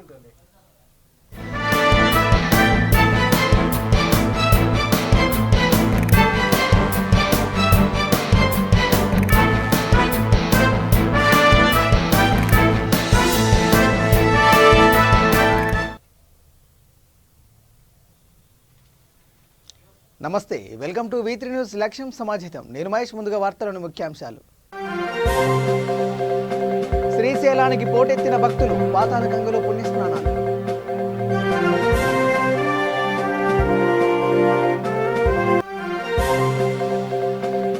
నమస్తే, welcome to V3 news లక్ష్యం సమాజితం. నేను మహేష్. ముందుగా వార్తలోని ముఖ్యాంశాలు. శ్రీశైలానికి పోటెత్తిన భక్తులు, పాతాళ గంగలో పుణ్యస్నానాలు.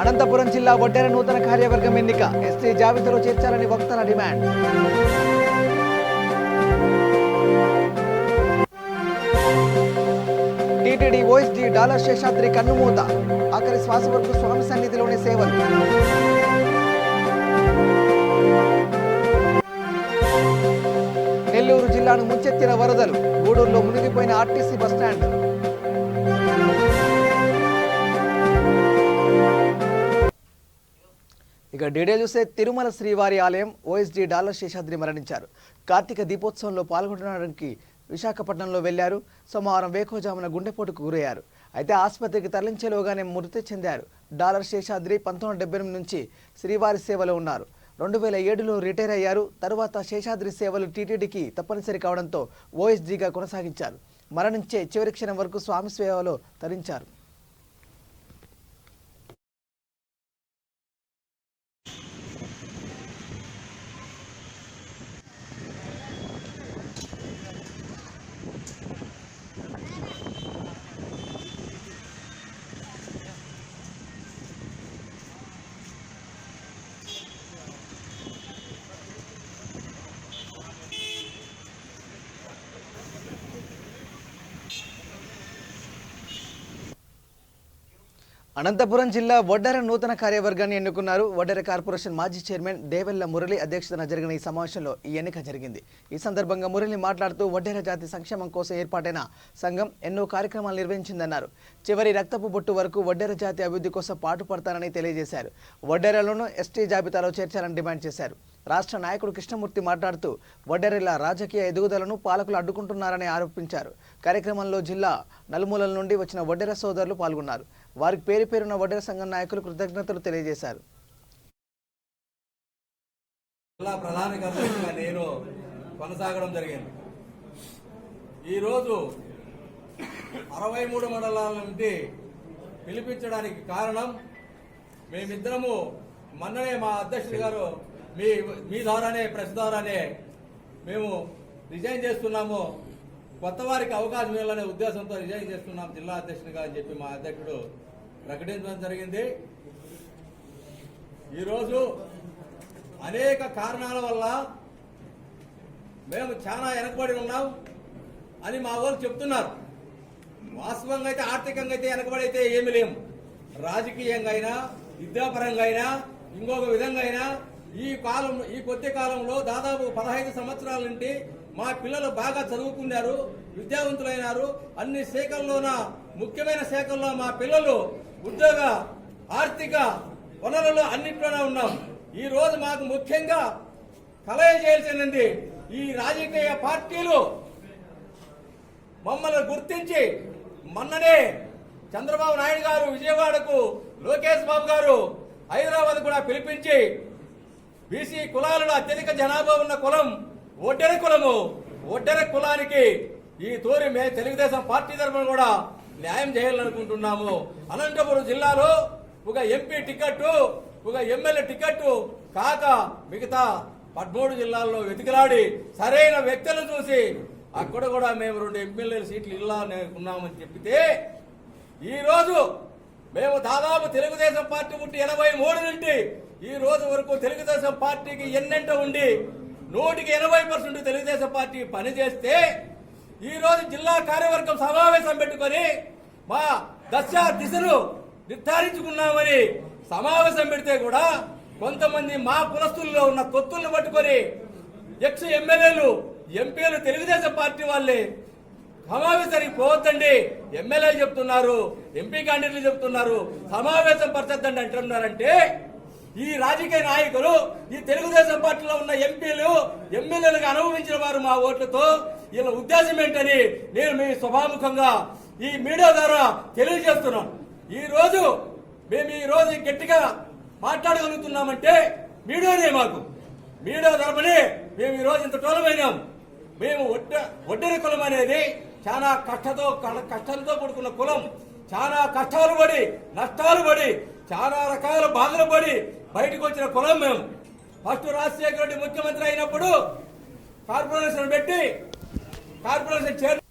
అనంతపురం జిల్లా వడ్డెర నూతన కార్యవర్గం ఎన్నిక, ఎస్టీ జాబితాలో చేర్చాలని వక్తల demand. TTD OSD dollar Seshadri కన్నుమూత, ఆఖరి శ్వాస వరకు స్వామి సన్నిధిలోని సేవలు. నెల్లూరు జిల్లాను ముంచెత్తిన వరదలు, గూడూరులో మునిగిపోయిన ఆర్టీసీ బస్టాండ్. ఇక డీటెయిల్ చూస్తే తిరుమల శ్రీవారి ఆలయం ఓఎస్డీ డాలర్ శేషాద్రి మరణించారు. కార్తీక దీపోత్సవంలో పాల్గొనడానికి విశాఖపట్నంలో వెళ్లారు. సోమవారం వేకోజామున గుండెపోటుకు గురయ్యారు. అయితే ఆసుపత్రికి తరలించేలోగానే మృతి చెందారు. డాలర్ శేషాద్రి 1978 నుంచి శ్రీవారి సేవలో ఉన్నారు. 2007లో రిటైర్ అయ్యారు. తరువాత శేషాద్రి సేవలు టీటీడీకి తప్పనిసరి కావడంతో ఓఎస్డీగా కొనసాగించారు. మరణించే చివరి క్షణం వరకు స్వామి సేవలో తరించారు. అనంతపురం జిల్లా వడ్డెర నూతన కార్యవర్గాన్ని ఎన్నుకున్నారు. వడ్డెర కార్పొరేషన్ మాజీ చైర్మన్ దేవెల్ల మురళి అధ్యక్షతన జరిగిన ఈ సమావేశంలో ఈ ఎన్నిక జరిగింది. ఈ సందర్భంగా మురళి మాట్లాడుతూ వడ్డెర జాతి సంక్షేమం కోసం ఏర్పాటైన సంఘం ఎన్నో కార్యక్రమాలు నిర్వహించిందన్నారు. చివరి రక్తపు బొట్టు వరకు వడ్డెర జాతి అభివృద్ధి కోసం పాటుపడతానని తెలియజేశారు. వడ్డెరలను ఎస్టీ జాబితాలో చేర్చాలని డిమాండ్ చేశారు. రాష్ట్ర నాయకుడు కృష్ణమూర్తి మాట్లాడుతూ వడ్డెరల రాజకీయ ఎదుగుదలను పాలకులు అడ్డుకుంటున్నారని ఆరోపించారు. కార్యక్రమంలో జిల్లా నలుమూలల నుండి వచ్చిన వడ్డెర సోదరులు పాల్గొన్నారు. వారికి పేరు పేరున వడ్డెర సంఘం నాయకులు కృతజ్ఞతలు తెలియజేశారు. జిల్లా ప్రధాన కార్యదర్శిగా నేను కొనసాగడం జరిగింది. ఈరోజు 63 మండలాల నుండి పిలిపించడానికి కారణం మేమిద్దరము మొన్ననే మా అధ్యక్షుడు గారు మీ ద్వారానే ప్రెస్ ద్వారానే మేము రిజైన్ చేస్తున్నాము, కొత్త వారికి అవకాశం ఇవ్వాలనే ఉద్దేశంతో రిజైన్ చేస్తున్నాం జిల్లా అధ్యక్షునిగా అని చెప్పి మా అధ్యక్షుడు ప్రకటించడం జరిగింది. ఈరోజు అనేక కారణాల వల్ల మేము చాలా వెనకబడి ఉన్నాం అని మా వాళ్ళు చెప్తున్నారు. వాస్తవంగా అయితే ఆర్థికంగా అయితే వెనకబడి అయితే ఏమి లేము. రాజకీయంగా అయినా విద్యాపరంగా అయినా ఇంకొక విధంగా అయినా ఈ కొద్ది కాలంలో దాదాపు 15 సంవత్సరాల నుండి మా పిల్లలు బాగా చదువుకున్నారు, విద్యావంతులైనారు. అన్ని శాఖల్లోన ముఖ్యమైన శాఖల్లో మా పిల్లలు ఉద్యోగ ఆర్థిక వనరులు అన్నింటిలోనే ఉన్నాం. ఈ రోజు మాకు ముఖ్యంగా కలయజేయాల్సింది ఈ రాజకీయ పార్టీలు మమ్మల్ని గుర్తించి మొన్ననే చంద్రబాబు నాయుడు గారు విజయవాడకు, లోకేష్ బాబు గారు హైదరాబాద్ కూడా పిలిపించి బీసీ కులాలలో అత్యధిక జనాభా ఉన్న కులం వడ్డెర కులము. వడ్డెర కులానికి ఈ తూరి తెలుగుదేశం పార్టీ తరఫున కూడా న్యాయం చేయాలనుకుంటున్నాము. అనంతపురం జిల్లాలో ఒక ఎంపీ టికెట్టు, ఒక ఎమ్మెల్యే టికెట్టు కాక మిగతా 13 జిల్లాల్లో వెతికిలాడి సరైన వ్యక్తులు చూసి అక్కడ కూడా మేము 2 ఎమ్మెల్యేల సీట్లు ఇలా ఉన్నామని చెప్పితే ఈరోజు మేము దాదాపు తెలుగుదేశం పార్టీ పుట్టి 83 నుండి ఈ రోజు వరకు తెలుగుదేశం పార్టీకి ఎన్నెంట ఉండి 100% తెలుగుదేశం పార్టీ పనిచేస్తే ఈ రోజు జిల్లా కార్యవర్గం సమావేశం పెట్టుకొని మా దిశను నిర్ధారించుకున్నామని సమావేశం పెడితే కూడా కొంతమంది మా కులస్తుల్లో ఉన్న తొత్తులను పట్టుకొని ఎక్స్ ఎమ్మెల్యేలు, ఎంపీలు తెలుగుదేశం పార్టీ వాళ్ళే సమావేశానికి పోవద్దండి, ఎమ్మెల్యేలు చెప్తున్నారు, ఎంపీ క్యాండిడేట్లు చెప్తున్నారు, సమావేశం పరచద్దండి అంటున్నారంటే ఈ రాజకీయ నాయకులు, ఈ తెలుగుదేశం పార్టీలో ఉన్న ఎంపీలు, ఎమ్మెల్యేలుగా అనుభవించిన వారు మా ఓట్లతో వీళ్ళ ఉద్దేశం ఏంటని నేను మీ సభాముఖంగా ఈ మీడియా ద్వారా తెలియజేస్తున్నాను. మేము ఈ రోజు గట్టిగా మాట్లాడగలుగుతున్నామంటే మీడియానే మాకు. మీడియా తరపునే మేము ఈ రోజు ఇంత టోలమైనాం. మేము ఒడ్డరి కులం అనేది చాలా కష్టాలతో కూడుకున్న కులం. చాలా కష్టాలు పడి, నష్టాలు పడి, చాలా రకాల బాధలు పడి బయటకు వచ్చిన కులం మేము. ఫస్ట్ రాజశేఖర రెడ్డి ముఖ్యమంత్రి అయినప్పుడు కార్పొరేషన్ పెట్టి కార్పొరేషన్ చైర్.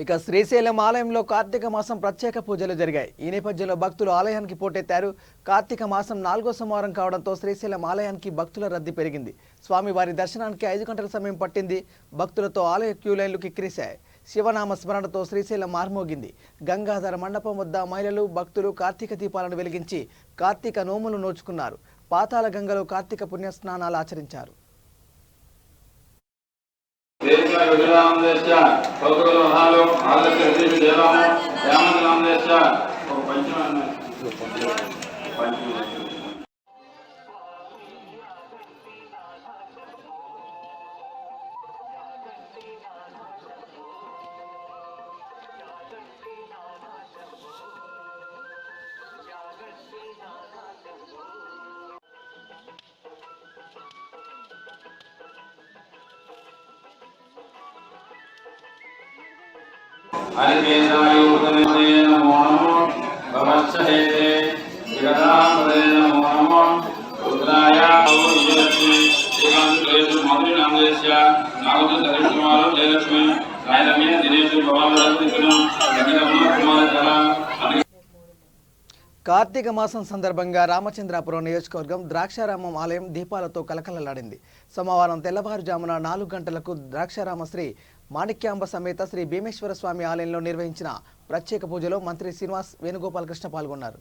ఇక శ్రీశైలం ఆలయంలో కార్తీక మాసం ప్రత్యేక పూజలు జరిగాయి. ఈ నేపథ్యంలో భక్తులు ఆలయానికి పోటెత్తారు. కార్తీక మాసం 4వ సోమవారం కావడంతో శ్రీశైలం ఆలయానికి భక్తుల రద్దీ పెరిగింది. స్వామివారి దర్శనానికి 5 గంటల సమయం పట్టింది. భక్తులతో ఆలయ క్యూ లైన్లు కిక్కిరిశాయి. శివనామ స్మరణతో శ్రీశైలం మార్మోగింది. గంగాధర మండపం వద్ద మహిళలు, భక్తులు కార్తీక దీపాలను వెలిగించి కార్తీక నోములు నోచుకున్నారు. పాతాళ గంగలో కార్తీక పుణ్యస్నానాలు ఆచరించారు. కార్తీక మాసం సందర్భంగా రామచంద్రాపురం నియోజకవర్గం ద్రాక్షారామం ఆలయం దీపాలతో కలకలలాడింది. సోమవారం తెల్లవారుజామున 4 గంటలకు ద్రాక్షారామ శ్రీ మాణిక్యాంబ సమేత శ్రీ భీమేశ్వర స్వామి ఆలయంలో నిర్వహించిన ప్రత్యేక పూజలో మంత్రి శ్రీనివాస్ వేణుగోపాలకృష్ణ పాల్గొన్నారు.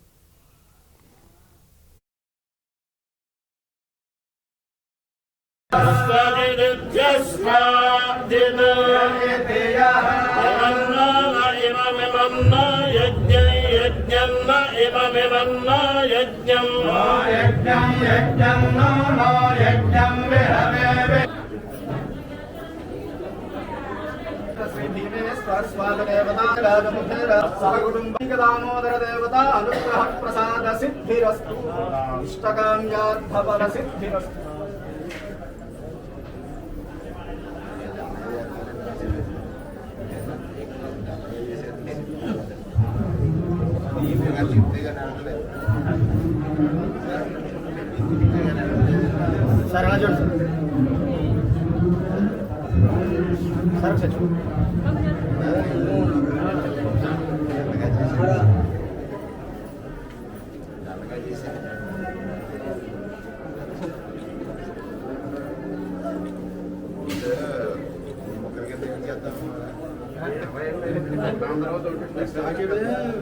దామోదర దేవత అనుగ్రహ ప్రసాద సిద్ధిరస్తు. ఇష్టకామ్యార్థఫల సిద్ధిరస్తు. సార్ ఎలా చూడండి సార్ సార్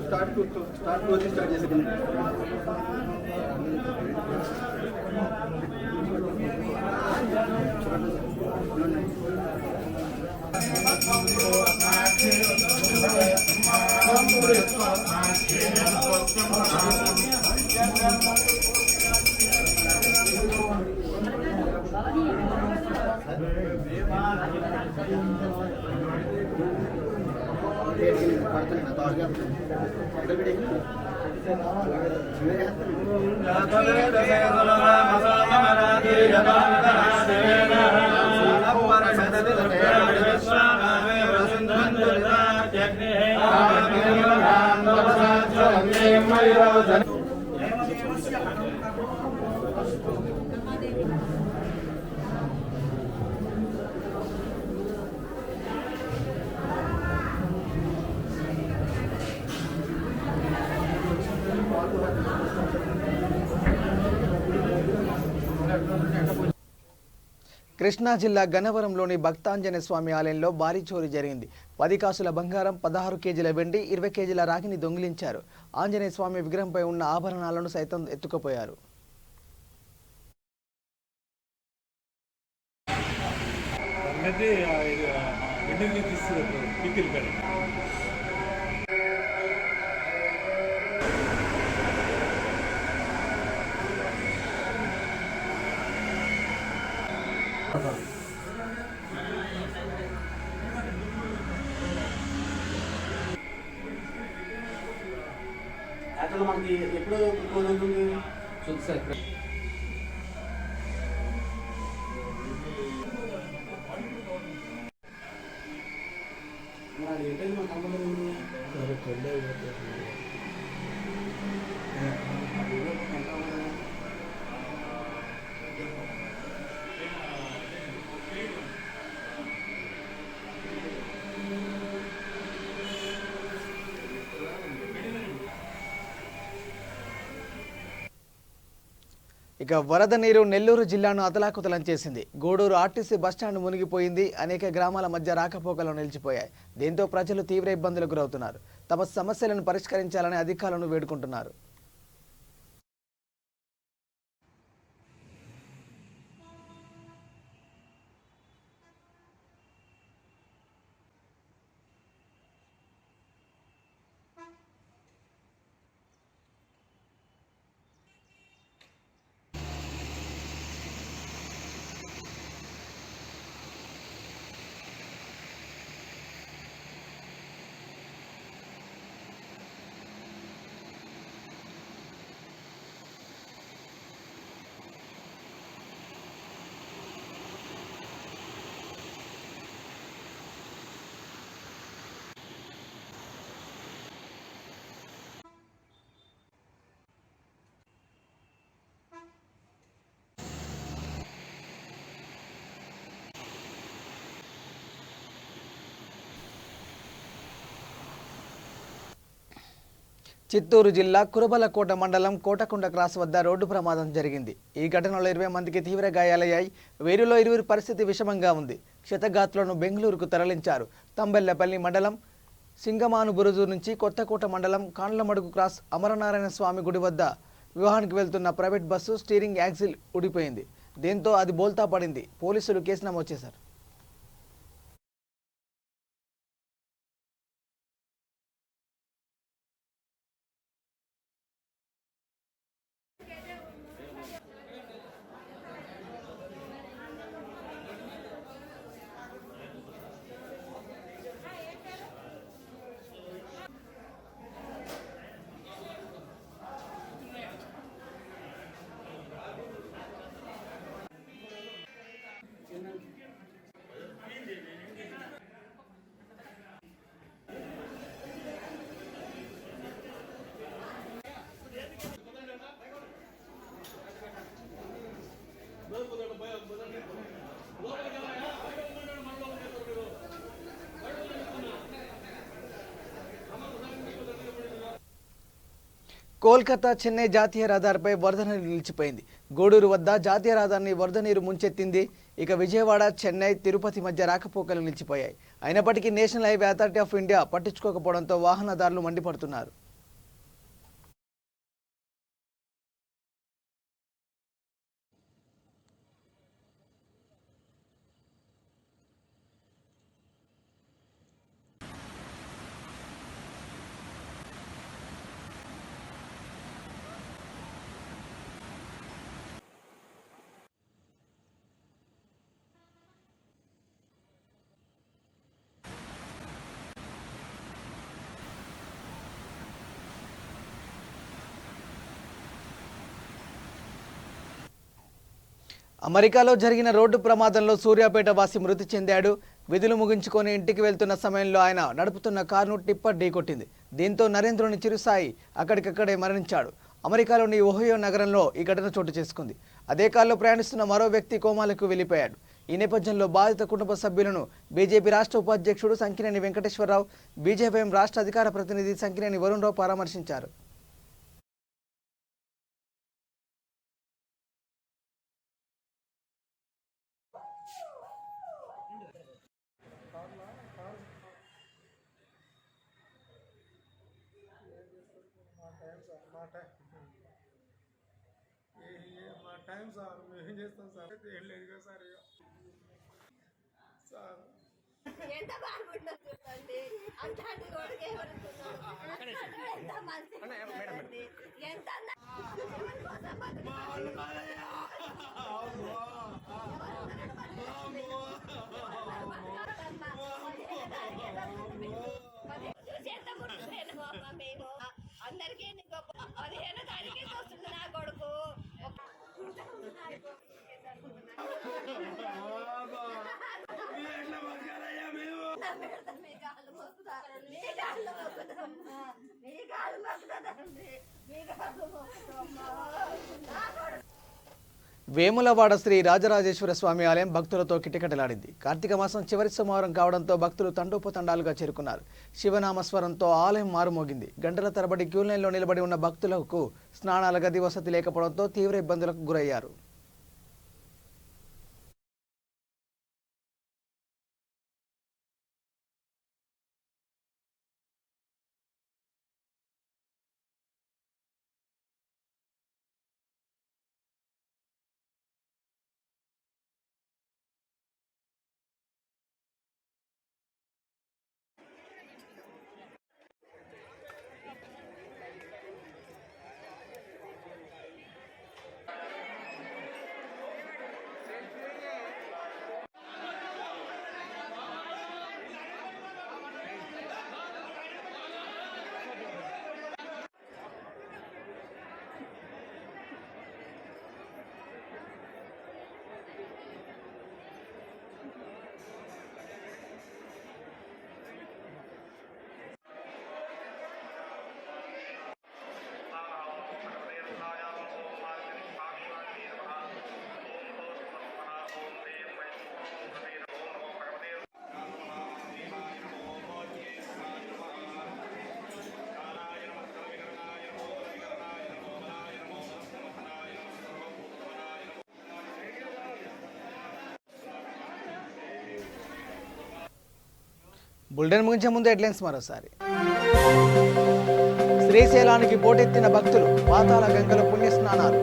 స్టార్ట్ చేసి కృష్ణా జిల్లా గన్నవరంలోని భక్తాంజనేయ స్వామి ఆలయంలో భారీ చోరీ జరిగింది. 10 కాసుల బంగారం, 16 కేజీల వెండి, 20 కేజీల రాగిని దొంగిలించారు. ఆంజనేయ స్వామి విగ్రహంపై ఉన్న ఆభరణాలను సైతం ఎత్తుకుపోయారు. అసలు మనకి ఎప్పుడు కుదురుతుంది? చూద్దాం సార్ ఇక్కడ మరి ఏంటంటే మన కంపెనీ ఉంది. ఇక వరద నీరు నెల్లూరు జిల్లాను అతలాకుతలం చేసింది. గూడూరు ఆర్టీసీ బస్టాండ్ మునిగిపోయింది. అనేక గ్రామాల మధ్య రాకపోకలు నిలిచిపోయాయి. దీంతో ప్రజలు తీవ్ర ఇబ్బందులకు గురవుతున్నారు. తమ సమస్యలను పరిష్కరించాలని అధికారులను వేడుకుంటున్నారు. చిత్తూరు జిల్లా కురబలకోట మండలం కోటకొండ క్రాస్ వద్ద రోడ్డు ప్రమాదం జరిగింది. ఈ ఘటనలో 20 మందికి తీవ్ర గాయాలయ్యాయి. వీరిలో 20 పరిస్థితి విషమంగా ఉంది. క్షతగాత్రులను బెంగళూరుకు తరలించారు. తంబెల్లపల్లి మండలం సింగమాను బురుజు నుంచి కొత్తకోట మండలం కాండ్లమడుగు క్రాస్ అమరనారాయణ స్వామి గుడి వద్ద వివాహానికి వెళ్తున్న ప్రైవేట్ బస్సు స్టీరింగ్ యాక్సిల్ ఊడిపోయింది. దీంతో అది బోల్తా పడింది. పోలీసులు కేసు నమోదు చేశారు. కోల్కతా చెన్నై జాతీయ రహదారిపై వరద నీరు నిలిచిపోయింది. గూడూరు వద్ద జాతీయ రహదారిని వరద నీరు ముంచెత్తింది. ఇక విజయవాడ, చెన్నై, తిరుపతి మధ్య రాకపోకలు నిలిచిపోయాయి. అయినప్పటికీ national highway authority of India పట్టించుకోకపోవడంతో వాహనదారులు మండిపడుతున్నారు. అమెరికాలో జరిగిన రోడ్డు ప్రమాదంలో సూర్యాపేట వాసి మృతి చెందాడు. విధులు ముగించుకొని ఇంటికి వెళ్తున్న సమయంలో ఆయన నడుపుతున్న కారును టిప్పర్ ఢీకొట్టింది. దీంతో నరేంద్రుని చిరుసాయి అక్కడికక్కడే మరణించాడు. అమెరికాలోని ఓహియో నగరంలో ఈ ఘటన చోటు చేసుకుంది. అదే కారులో ప్రయాణిస్తున్న మరో వ్యక్తి కోమాలకు వెళ్లిపోయాడు. ఈ నేపథ్యంలో బాధిత కుటుంబ సభ్యులను బీజేపీ రాష్ట్ర ఉపాధ్యక్షుడు సంకినేని వెంకటేశ్వరరావు, బీజేపీఎం రాష్ట్ర అధికార ప్రతినిధి సంకినేని వరుణ్ రావు పరామర్శించారు. మా టైం సార్ మేము చేస్తాం సార్. ఏం లేదు కదా సార్. సార్ ఎంత బాగుంటుందో చూడండి. అంటాడు రోడ్డుకి ఎంత మంచి ఎంత చూసి ఎంత ముట్టుకోలేను బాబా మేము అందరికీ గొప్ప వేములవాడ శ్రీ రాజరాజేశ్వర స్వామి ఆలయం భక్తులతో కిటకిటలాడింది. కార్తీక మాసం చివరి సోమవారం కావడంతో భక్తులు తండోపతండాలుగా చేరుకున్నారు. శివనామస్వరంతో ఆలయం మారుమోగింది. గంటల తరబడి క్యూ లైన్లో నిలబడి ఉన్న భక్తులకు స్నానాల గది వసతి లేకపోవడంతో తీవ్ర ఇబ్బందులకు గురయ్యారు. బులెటిన్ ముగించే ముందు హెడ్లైన్స్ మరోసారి. శ్రీశైలానికి పోటెత్తిన భక్తులు, పాతాళ గంగలో పుణ్యస్నానాలు.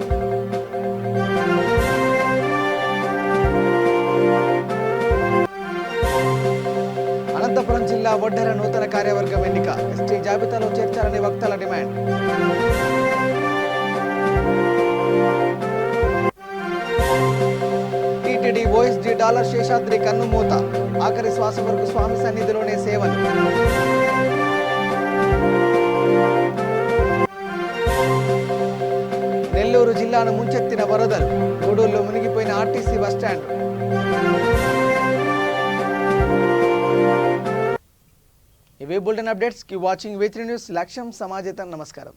అనంతపురం జిల్లా వడ్డెర నూతన కార్యవర్గం ఎన్నిక, ఎస్టీ జాబితాలో చేర్చాలని వక్తల demand. TTD OSD dollar Seshadri కన్నుమూత, ఆఖరి శ్వాస వరకు స్వామి సన్నిధిలోనే సేవలు. నెల్లూరు జిల్లాను ముంచెత్తిన వరదలు, గూడూరులో మునిగిపోయిన ఆర్టీసీ బస్టాండ్. ఇవే bulletin updates. Keep watching V3 news. లక్ష్యం సమాజేతం. నమస్కారం.